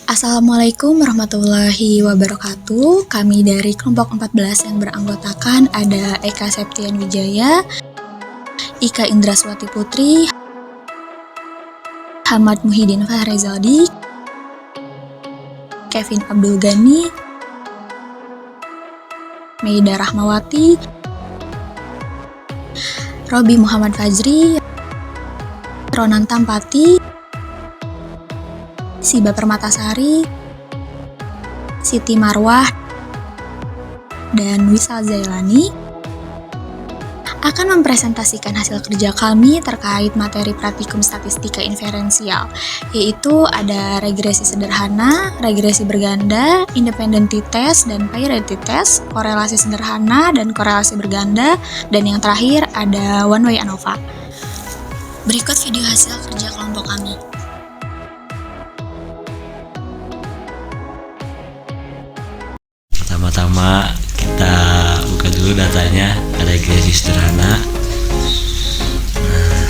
Assalamualaikum warahmatullahi wabarakatuh. Kami dari kelompok 14 yang beranggotakan ada Eka Septian Wijaya, Ika Indraswati Putri, Hamad Muhyiddin Fahrizaldi, Kevin Abdul Ghani, Meida Rahmawati, Robi Muhammad Fajri, Ronan Tampati, Siba Permatasari, Siti Marwah, dan Wisal Zailani akan mempresentasikan hasil kerja kami terkait materi praktikum statistika inferensial, yaitu ada regresi sederhana, regresi berganda, independent t-test, dan priority test, korelasi sederhana dan korelasi berganda, dan yang terakhir ada one way ANOVA. Berikut video hasil kerja kelompok kami. Pertama-tama kita buka dulu datanya, ada regresi sederhana. Nah,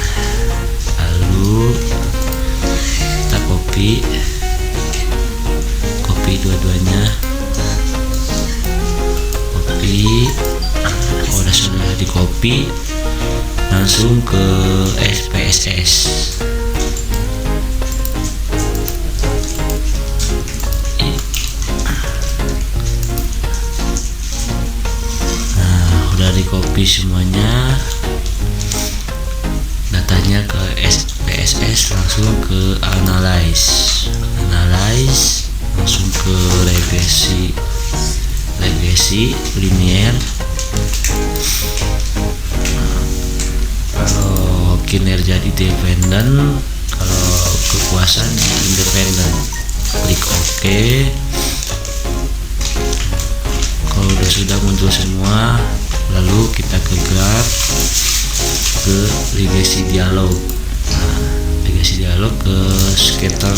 lalu kita copy dua-duanya, sudah di copy, langsung ke SPSS. Di copy semuanya datanya ke SPSS, langsung ke analyze, langsung ke regresi linear. Kalau kinerja di dependent, kalau kepuasan di independent, klik OK. Kalau sudah muncul semua, lalu kita ke graf, ke regresi dialog. Nah, regresi dialog ke scatter,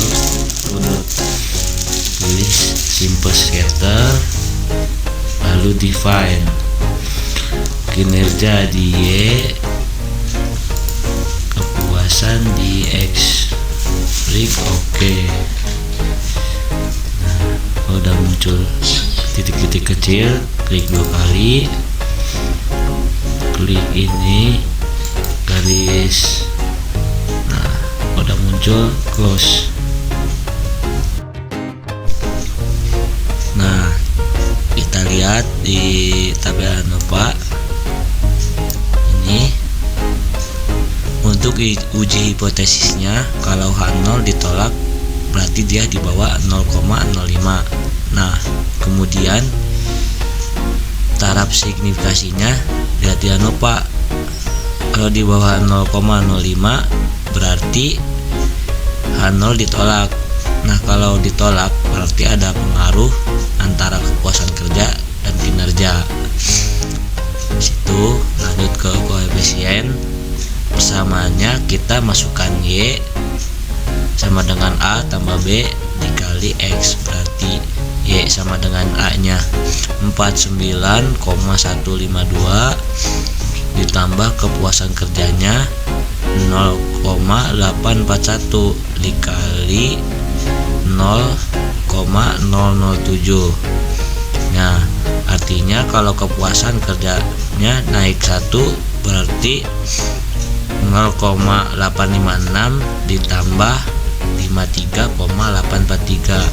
pilih simple scatter, lalu define kinerja di Y, kepuasan di X, klik OK. Nah, udah muncul titik-titik kecil, klik 2 kali, klik ini garis. Nah, udah muncul, close. Nah, kita lihat di tabel ANOVA ini untuk uji hipotesisnya, kalau H0 ditolak berarti dia di bawah 0,05. Nah, kemudian taraf signifikasinya lihat di ANOVA, kalau di bawah 0,05 berarti H0 ditolak. Nah, kalau ditolak berarti ada pengaruh antara kepuasan kerja dan kinerja. Situ lanjut ke koefisien, persamaannya kita masukkan Y sama dengan A tambah B dikali X, berarti Y sama dengan A nya 49,152 ditambah kepuasan kerjanya 0,841 dikali 0,007. Nah, artinya kalau kepuasan kerjanya naik 1 berarti 0,856 ditambah 53,843.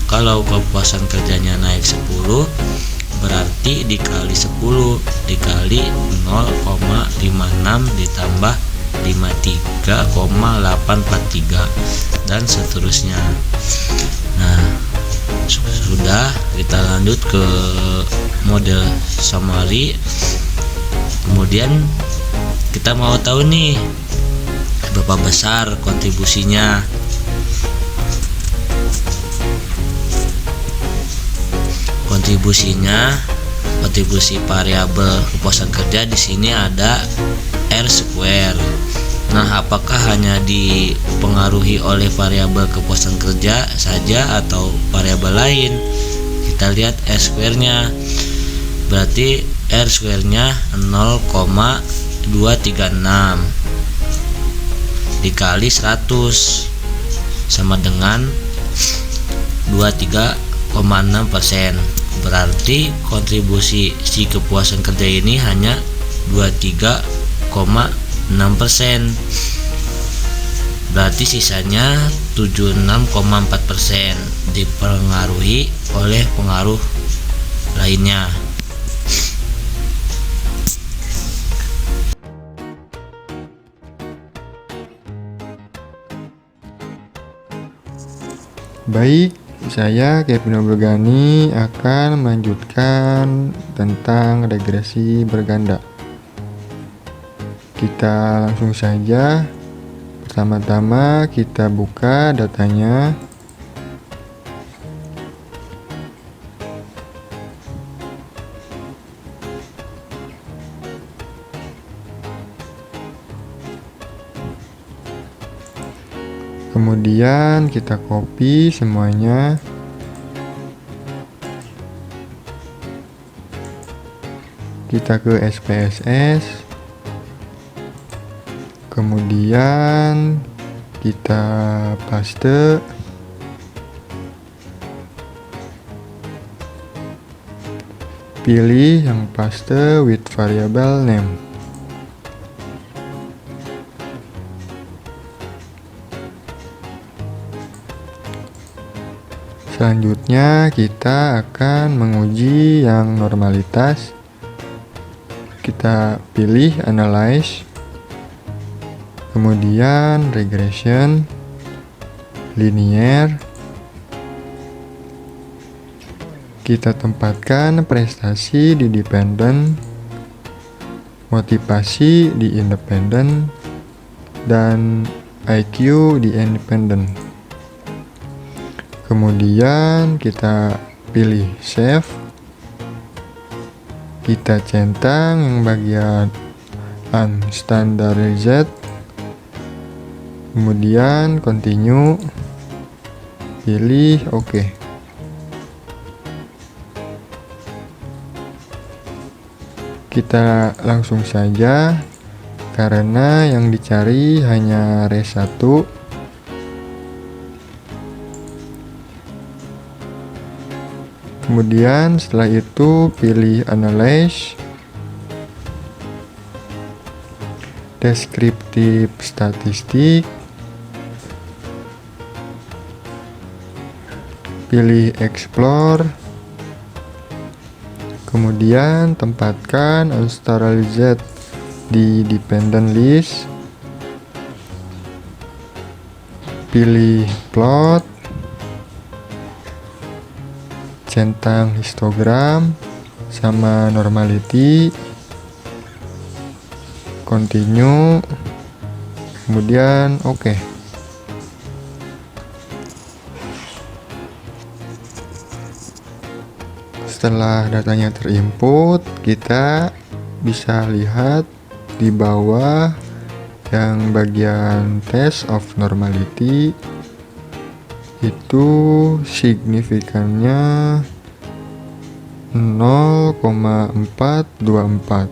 Kalau kepuasan kerjanya naik 10 berarti dikali 10 dikali 0,56 ditambah 53,843 dan seterusnya. Nah, sudah, kita lanjut ke model summary. Kemudian kita mau tahu nih berapa besar kontribusinya. Kontribusi variabel kepuasan kerja di sini ada R square. Nah, apakah hanya dipengaruhi oleh variabel kepuasan kerja saja atau variabel lain? Kita lihat R square-nya. Berarti R square-nya 0,236 dikali 100 sama dengan 23,6%. Berarti kontribusi si kepuasan kerja ini hanya 23,6%. Berarti sisanya 76,4% dipengaruhi oleh pengaruh lainnya. Baik, saya Kevin Obregani akan melanjutkan tentang regresi berganda. Kita langsung saja. Pertama-tama kita buka datanya. Kemudian kita copy semuanya. Kita ke SPSS. Kemudian kita paste. Pilih yang paste with variable name. Selanjutnya kita akan menguji yang normalitas. Kita pilih analyze, kemudian regression, linear. Kita tempatkan prestasi di dependent, motivasi di independent, dan IQ di independent. Kemudian kita pilih save. Kita centang yang bagian unstandardized. Kemudian continue. Pilih OK. Kita langsung saja karena yang dicari hanya res 1. Kemudian setelah itu pilih analyze, deskriptif statistik, pilih explore, kemudian tempatkan unstandardized di dependent list, pilih plot, centang histogram sama normality, continue, kemudian OK. Setelah datanya terinput, kita bisa lihat di bawah yang bagian test of normality itu signifikannya 0,424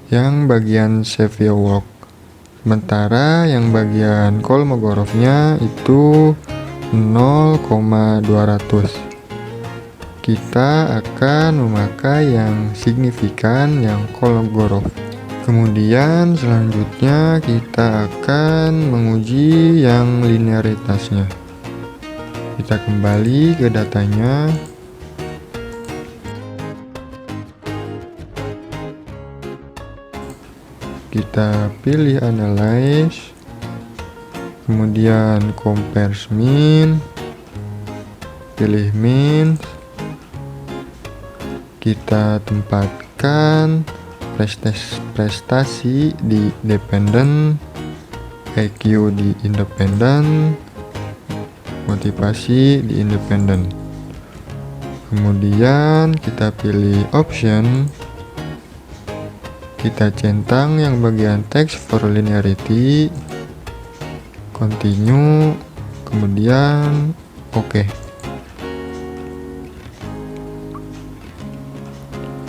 yang bagian Severe Work, sementara yang bagian Kolmogorovnya itu 0,200. Kita akan memakai yang signifikan yang Kolmogorov. Kemudian selanjutnya kita akan menguji yang linearitasnya. Kita kembali ke datanya. Kita pilih analyze, kemudian compares mean, pilih mean, kita tempatkan prestasi di dependent, IQ di independent, motivasi di independent. Kemudian kita pilih option, kita centang yang bagian text for linearity, continue, kemudian OK.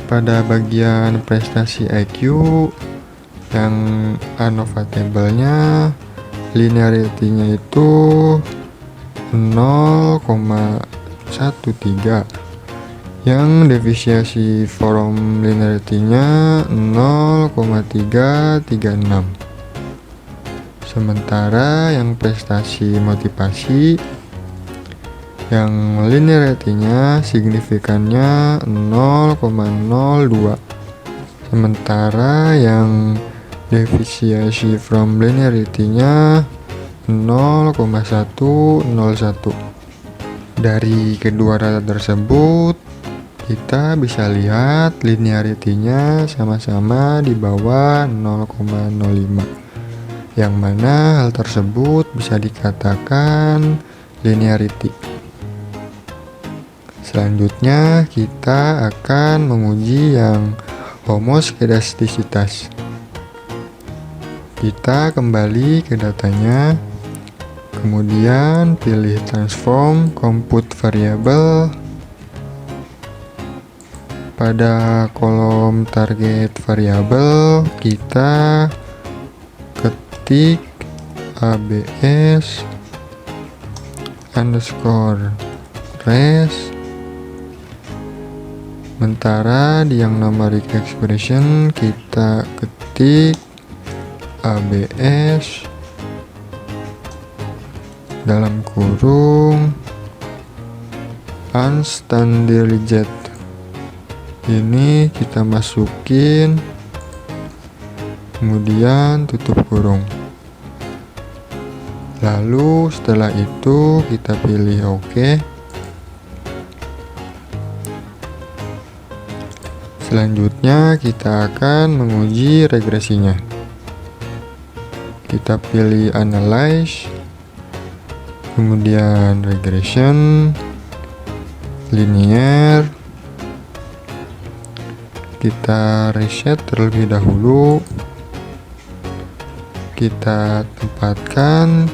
Pada bagian prestasi IQ yang unavailable-nya linearity-nya itu 0,13, yang defisiasi from linearity-nya 0,336. Sementara yang prestasi motivasi, yang linearity-nya signifikannya 0,02. Sementara yang defisiasi from linearity-nya 0,101. Dari kedua data tersebut, kita bisa lihat linearity-nya sama-sama di bawah 0,05, yang mana hal tersebut bisa dikatakan linearity. Selanjutnya kita akan menguji yang homoskedastisitas. Kita kembali ke datanya, kemudian pilih transform compute variable. Pada kolom target variable kita ketik abs underscore res, sementara di yang numeric expression kita ketik abs dalam kurung unstandardized. Ini kita masukin, kemudian tutup kurung. Lalu setelah itu kita pilih OK. Selanjutnya kita akan menguji regresinya. Kita pilih analyze, kemudian regression, linear. Kita reset terlebih dahulu. Kita tempatkan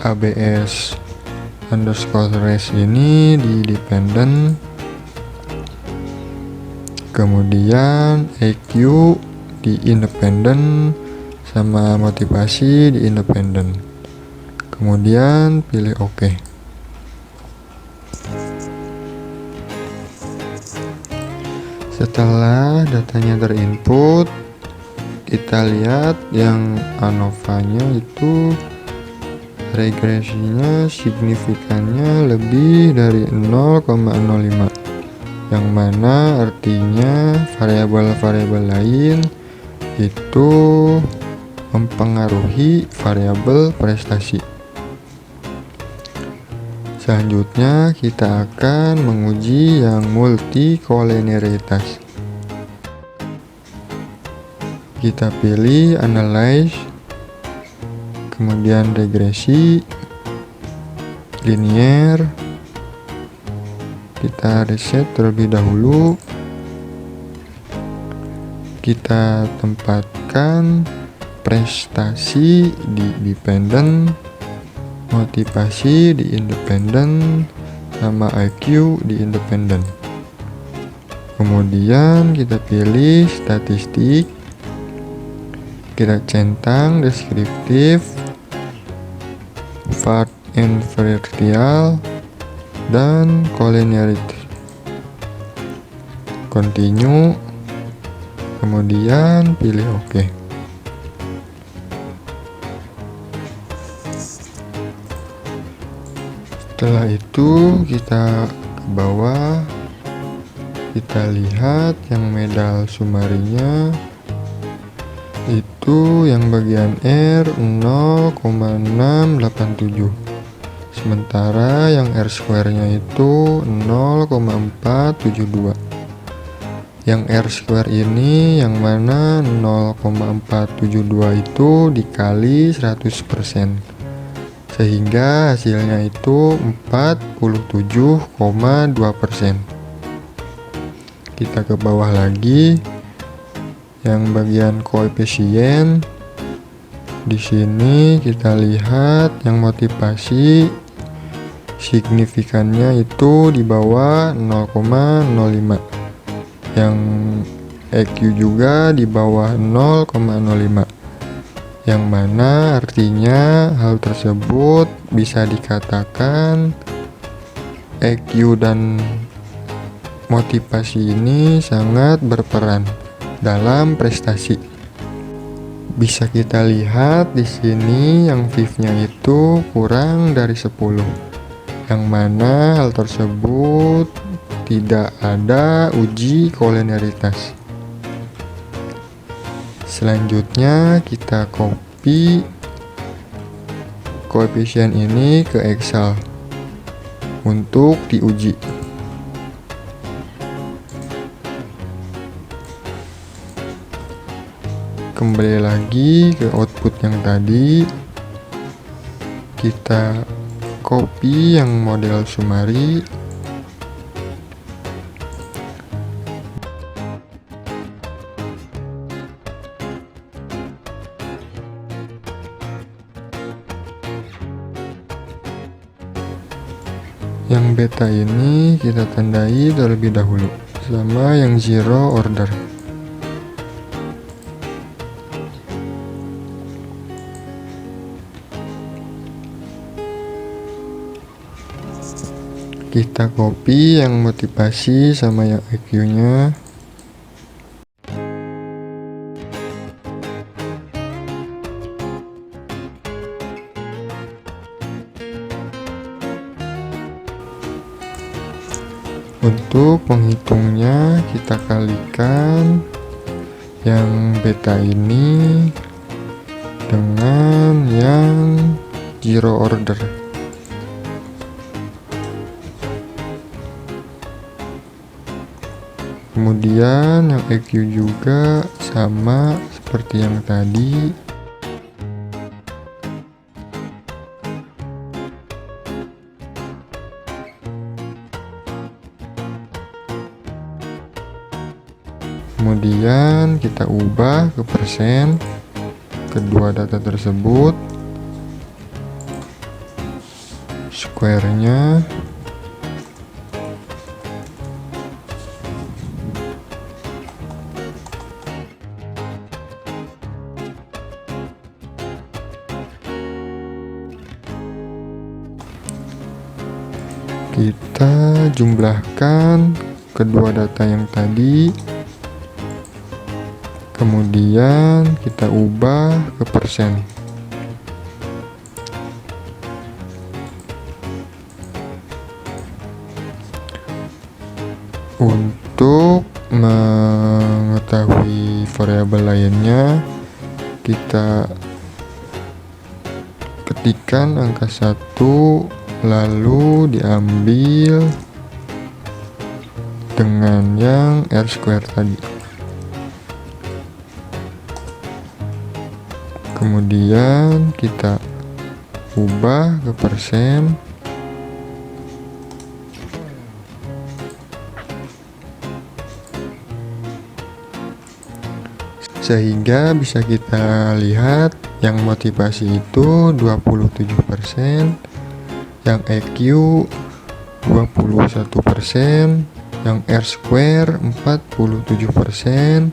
abs underscore res ini di dependent, kemudian EQ di independent, sama motivasi di independent, kemudian pilih OK. Setelah datanya terinput, kita lihat yang ANOVA-nya itu regresinya signifikannya lebih dari 0,05, yang mana artinya variabel-variabel lain itu mempengaruhi variabel prestasi. Selanjutnya kita akan menguji yang multikolinearitas. Kita pilih analyze, kemudian regresi, linear. Kita reset terlebih dahulu. Kita tempatkan prestasi di dependent, motivasi di independent, sama IQ di independent. Kemudian kita pilih statistik, kita centang deskriptif, part invertial, dan collinearity. Continue, kemudian pilih OK. Setelah itu kita ke bawah, kita lihat yang medal sumarinya itu yang bagian R 0,687, sementara yang R square nya itu 0,472. Yang R square ini yang mana 0,472 itu dikali 100%, sehingga hasilnya itu 47,2%. Kita ke bawah lagi, yang bagian koefisien. Di sini kita lihat yang motivasi signifikannya itu di bawah 0,05. Yang EQ juga di bawah 0,05. yang mana artinya hal tersebut bisa dikatakan EQ dan motivasi ini sangat berperan dalam prestasi. Bisa kita lihat di sini yang VIF-nya itu kurang dari 10, yang mana hal tersebut tidak ada uji kolenialitas. Selanjutnya kita copy koefisien ini ke Excel untuk diuji. Kembali lagi ke output yang tadi, kita copy yang model Sumari, yang beta ini kita tandai terlebih dahulu sama yang zero order. Kita copy yang motivasi sama yang EQ-nya. Untuk menghitungnya kita kalikan yang beta ini dengan yang zero order. Kemudian yang EQ juga sama seperti yang tadi. Kemudian kita ubah ke persen kedua data tersebut, square-nya, kita jumlahkan kedua data yang tadi, kemudian kita ubah ke persen. Untuk mengetahui variabel lainnya, kita ketikkan angka 1 lalu diambil dengan yang R² tadi. Kemudian kita ubah ke persen. Sehingga bisa kita lihat yang motivasi itu 27%, yang EQ 21%, yang R² 47%,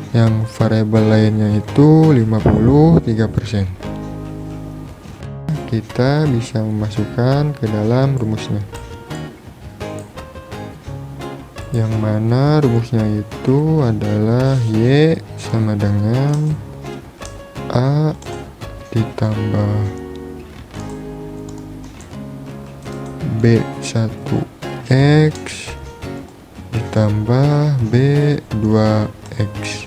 yang variabel lainnya itu 53%. Kita bisa memasukkan ke dalam rumusnya, yang mana rumusnya itu adalah Y sama dengan A ditambah B1X ditambah B2X.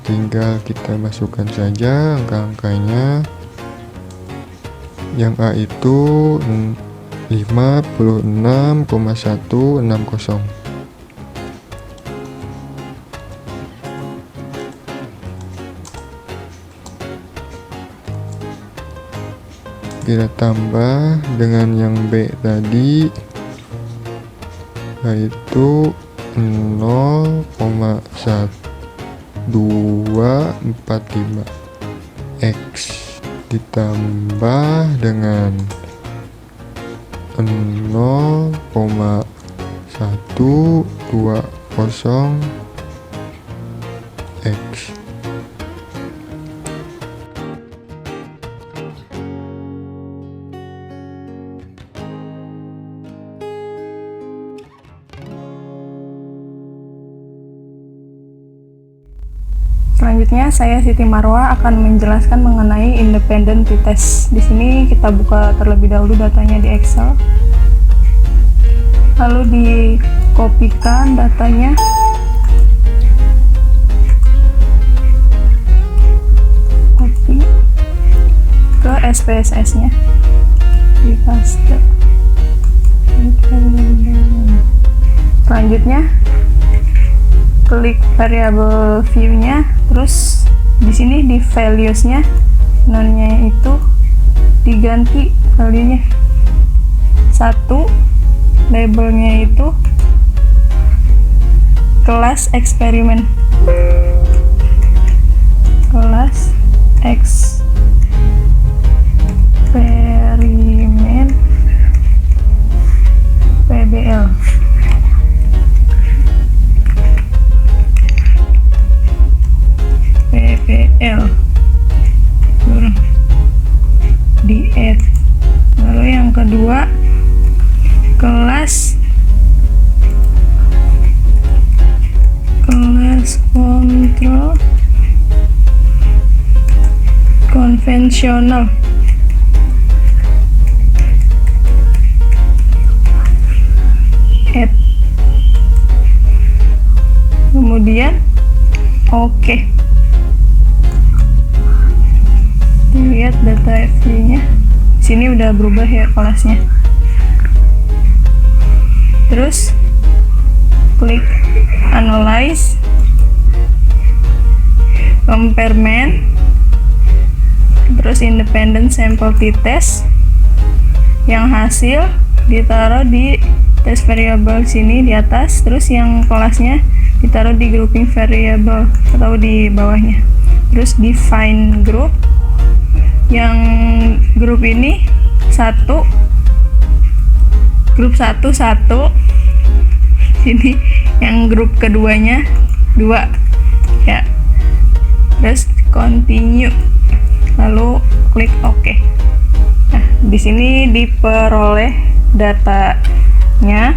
Tinggal kita masukkan saja angka-angkanya. Yang A itu 56,160. Kita tambah dengan yang B tadi, yaitu 0,1245 X ditambah dengan 0,120 X Selanjutnya saya Siti Marwah akan menjelaskan mengenai independent t-test. Di sini kita buka terlebih dahulu datanya di Excel. Lalu dikopikan datanya. Copy ke SPSS-nya. Di paste. Selanjutnya klik variable view-nya, terus di sini di values-nya nonnya itu diganti value-nya 1, labelnya itu kelas eksperimen, kelas eksperimen PBL. Di add. Lalu yang kedua kelas kontrol konvensional. Add. Kemudian oke. Lihat data FV-nya. Sini udah berubah ya kelasnya. Terus klik analyze, comparement, terus independent sample t-test. Yang hasil ditaruh di test variable sini di atas, terus yang kelasnya ditaruh di grouping variable atau di bawahnya. Terus define group. Yang grup ini grup 1 sini, yang grup keduanya 2 ya. Terus continue, lalu klik OK. Nah, di sini diperoleh datanya.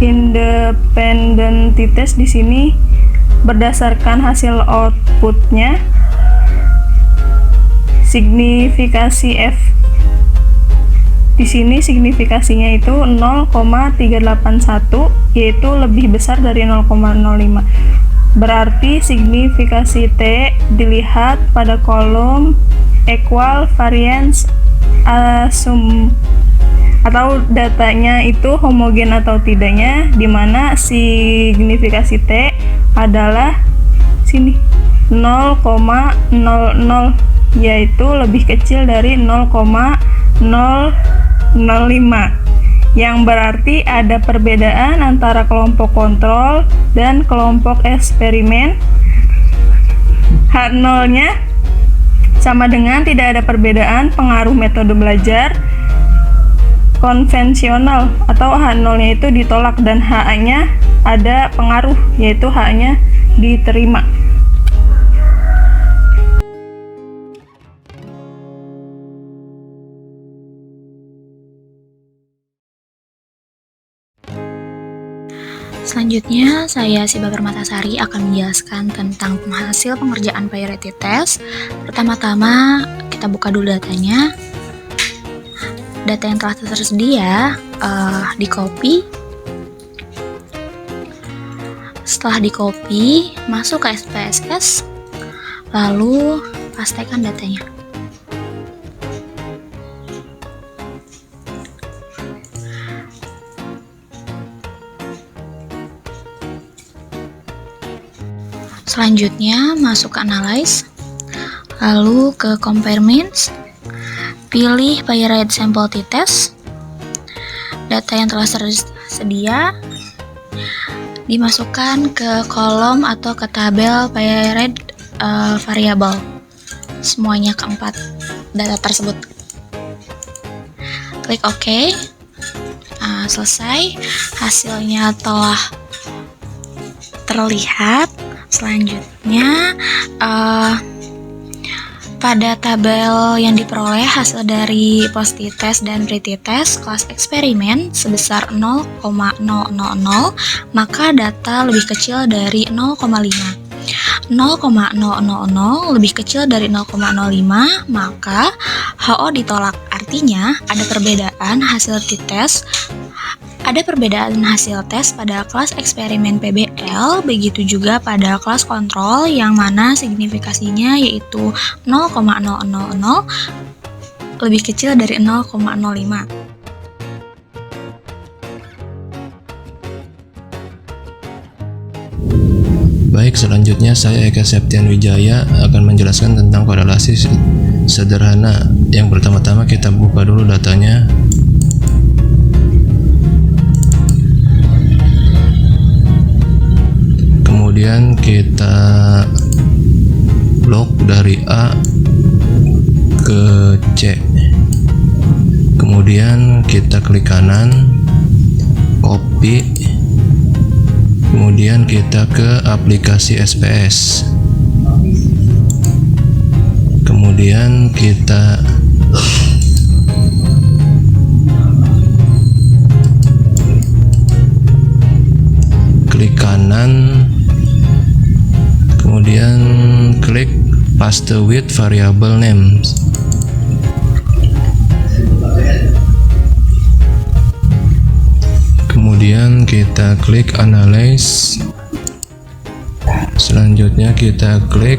Independent t-test di sini berdasarkan hasil outputnya signifikasi F. Di sini signifikasinya itu 0,381, yaitu lebih besar dari 0,05. Berarti signifikasi T dilihat pada kolom equal variance assume atau datanya itu homogen atau tidaknya, di mana signifikasi T adalah sini 0,00, yaitu lebih kecil dari 0,005, yang berarti ada perbedaan antara kelompok kontrol dan kelompok eksperimen. H0-nya sama dengan tidak ada perbedaan pengaruh metode belajar konvensional, atau H0-nya itu ditolak dan H-nya ada pengaruh, yaitu H-nya diterima. Selanjutnya, saya Siba Permatasari akan menjelaskan tentang hasil pengerjaan priority test. Pertama-tama, kita buka dulu datanya. Data yang telah tersedia di copy. Setelah di copy, masuk ke SPSS, lalu pastekan datanya. Selanjutnya masuk ke analyze, lalu ke comparements, pilih paired sample t-test. Data yang telah tersedia dimasukkan ke kolom atau ke tabel paired variable, semuanya keempat data tersebut. Klik OK. Selesai, hasilnya telah terlihat. Selanjutnya Pada tabel yang diperoleh hasil dari post-t-test dan pre-t-test kelas eksperimen sebesar 0,000, maka data lebih kecil dari 0,5. 0,000 lebih kecil dari 0,05, maka HO ditolak. Artinya, ada perbedaan hasil t-test. Ada perbedaan hasil tes pada kelas eksperimen PBL, begitu juga pada kelas kontrol yang mana signifikasinya yaitu 0,000 lebih kecil dari 0,05. Baik, selanjutnya saya Eka Septian Wijaya akan menjelaskan tentang korelasi sederhana. Yang pertama-tama kita buka dulu datanya. Kemudian kita blok dari A ke C. Kemudian kita klik kanan, copy. Kemudian kita ke aplikasi SPS. Kemudian kita klik kanan, kemudian klik paste with variable names. Kemudian kita klik analyze. Selanjutnya kita klik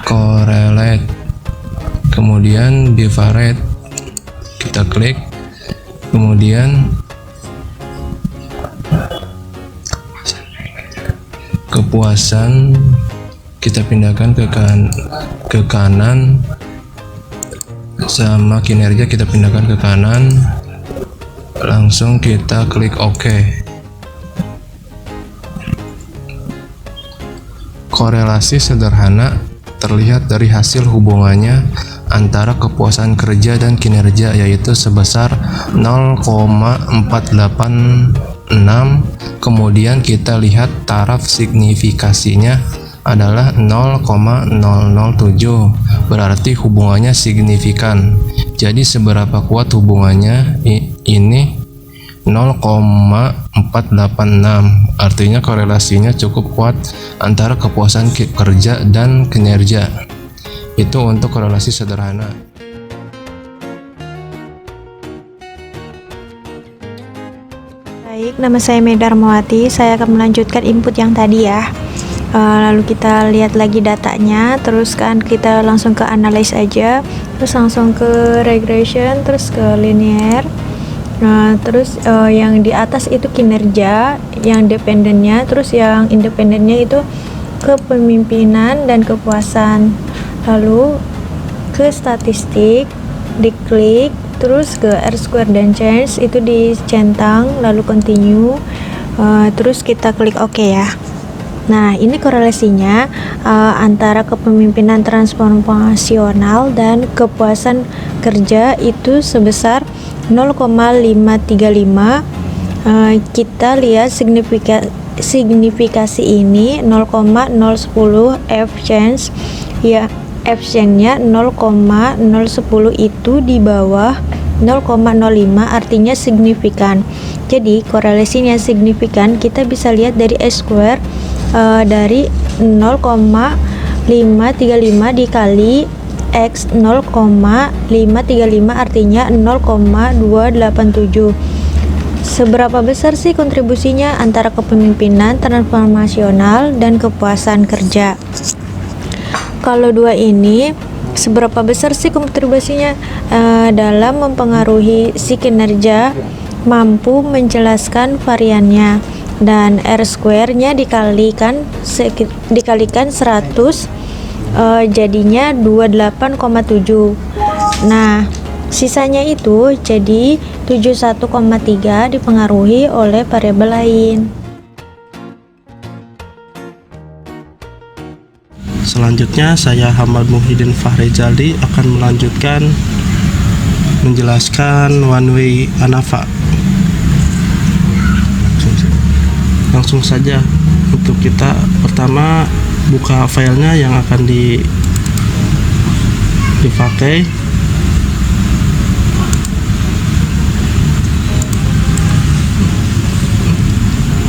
correlate. Kemudian bivariate. Kita klik. Kemudian kepuasan kita pindahkan ke kanan, sama kinerja kita pindahkan ke kanan. Langsung kita klik OK. Korelasi sederhana terlihat dari hasil hubungannya antara kepuasan kerja dan kinerja, yaitu sebesar 0,486. Kemudian kita lihat taraf signifikasinya adalah 0,007, berarti hubungannya signifikan. Jadi seberapa kuat hubungannya ini 0,486, artinya korelasinya cukup kuat antara kepuasan kerja dan kinerja. Itu untuk korelasi sederhana. Baik, nama saya Meda Darmawati. Saya akan melanjutkan input yang tadi ya. Lalu kita lihat lagi datanya, terus kan kita langsung ke analyze aja, terus langsung ke regression, terus ke linear. Nah, terus yang di atas itu kinerja, yang dependennya, terus yang independennya itu kepemimpinan dan kepuasan. Lalu ke statistik, diklik, terus ke R-square dan change, itu dicentang, lalu continue, terus kita klik OK ya. Nah, ini korelasinya antara kepemimpinan transformasional dan kepuasan kerja itu sebesar 0,535. Kita lihat signifikasi ini 0,010 F change ya, F change-nya 0,010 itu di bawah 0,05, artinya signifikan. Jadi korelasinya signifikan kita bisa lihat dari S-square, dari 0,535 dikali X 0,535, artinya 0,287. Seberapa besar sih kontribusinya antara kepemimpinan transformasional dan kepuasan kerja? Kalau dua ini, seberapa besar sih kontribusinya dalam mempengaruhi si kinerja, mampu menjelaskan variannya, dan R-square-nya dikalikan 100, jadinya 28,7. Nah, sisanya itu jadi 71,3 dipengaruhi oleh variabel lain. Selanjutnya saya Hamad Muhyiddin Fahrejali akan melanjutkan menjelaskan one way ANAVA. Langsung saja untuk kita pertama buka filenya yang akan dipakai.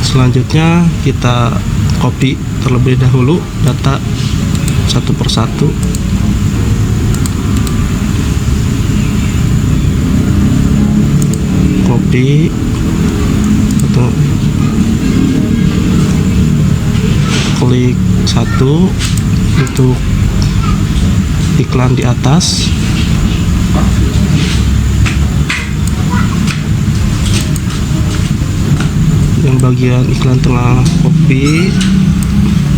Selanjutnya kita copy terlebih dahulu data satu persatu. Copy atau klik satu untuk iklan di atas. Yang bagian iklan tengah copy,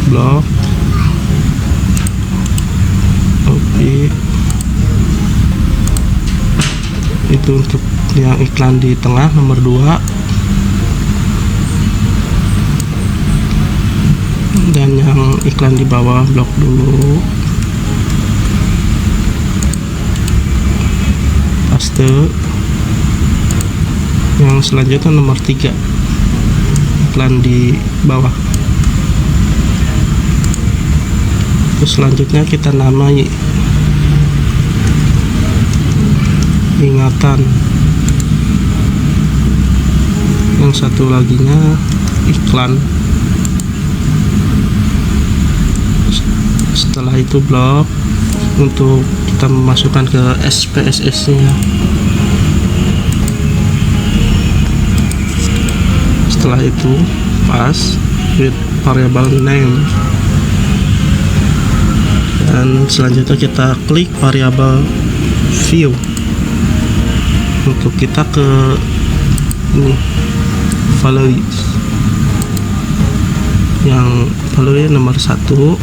blok, copy. Itu untuk yang iklan di tengah nomor 2. Dan yang iklan di bawah blok dulu. Paste. Yang selanjutnya nomor 3, iklan di bawah. Terus selanjutnya kita namai ingatan. Yang satu laginya iklan. Setelah itu blok untuk kita memasukkan ke SPSS nya. Setelah itu pass with variable name, dan selanjutnya kita klik variable view untuk kita ke ini followers. Yang follower nomor 1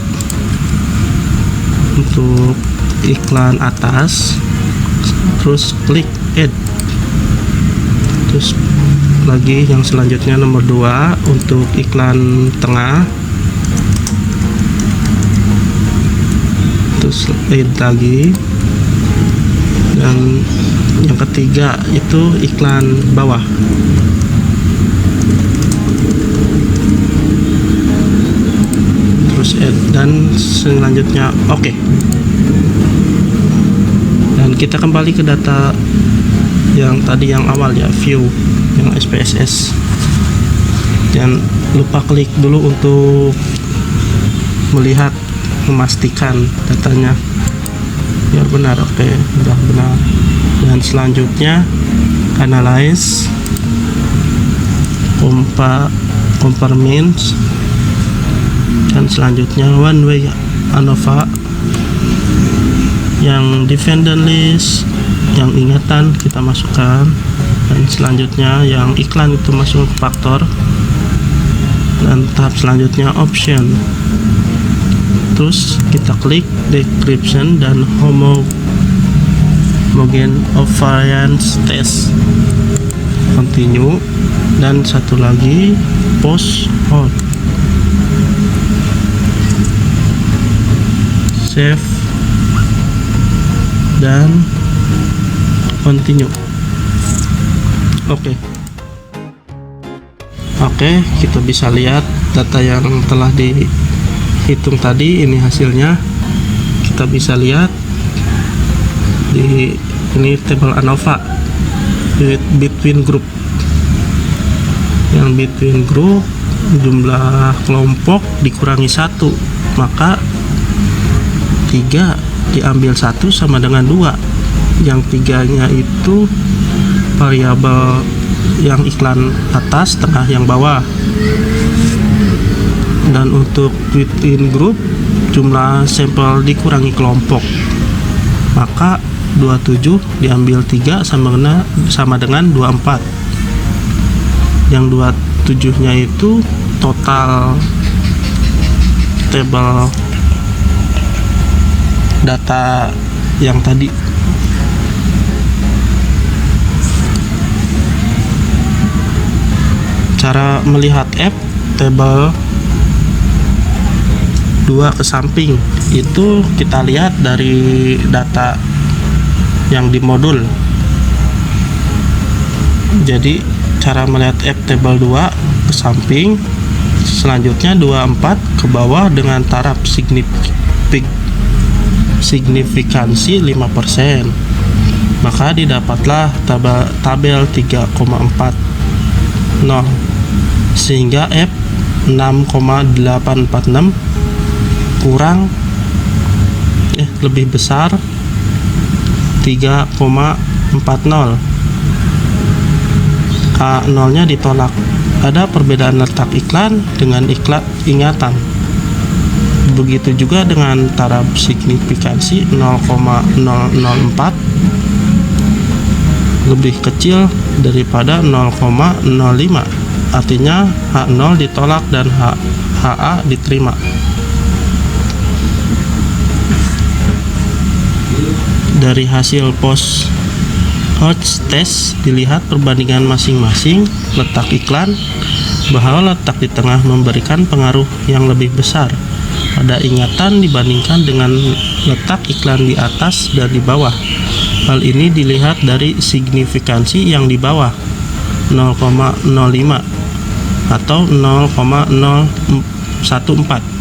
untuk iklan atas, terus klik add. Terus lagi yang selanjutnya nomor 2 untuk iklan tengah, terus add lagi. Dan yang ketiga itu iklan bawah. Terus add dan selanjutnya oke. Dan kita kembali ke data yang tadi yang awal ya, view yang SPSS. Jangan lupa klik dulu untuk melihat, memastikan datanya biar benar. Oke, udah benar. Dan selanjutnya analyze, compare means, dan selanjutnya one way ANOVA, yang dependent list, yang ingatan kita masukkan, dan selanjutnya yang iklan itu masuk ke faktor, dan tahap selanjutnya option. Terus kita klik decryption dan homogen of variance test, continue, dan satu lagi post hold, save, dan continue. Oke, kita bisa lihat data yang telah dihitung tadi. Ini hasilnya. Kita bisa lihat di ini table ANOVA between group. Yang between group jumlah kelompok dikurangi 1, maka 3 diambil 1 sama dengan 2. Yang 3-nya itu variabel yang iklan atas, tengah, yang bawah. Dan untuk within group jumlah sampel dikurangi kelompok, maka 27 diambil 3 sama dengan 24. Yang 27-nya itu total tabel data yang tadi. Cara melihat F table 2 ke samping itu kita lihat dari data yang di modul. Jadi cara melihat F table 2 ke samping Selanjutnya 24 ke bawah dengan taraf signifikansi 5%. Maka didapatlah tabel 3,40 sehingga F 6,846 kurang lebih besar 3,40. A0 nya ditolak. Ada perbedaan letak iklan dengan ingatan. Begitu juga dengan taraf signifikansi 0,004 lebih kecil daripada 0,05. Artinya H0 ditolak dan HA diterima. Dari hasil post Hodge test dilihat perbandingan masing-masing letak iklan, bahwa letak di tengah memberikan pengaruh yang lebih besar pada ingatan dibandingkan dengan letak iklan di atas dan di bawah. Hal ini dilihat dari signifikansi yang di bawah 0,05 atau 0,014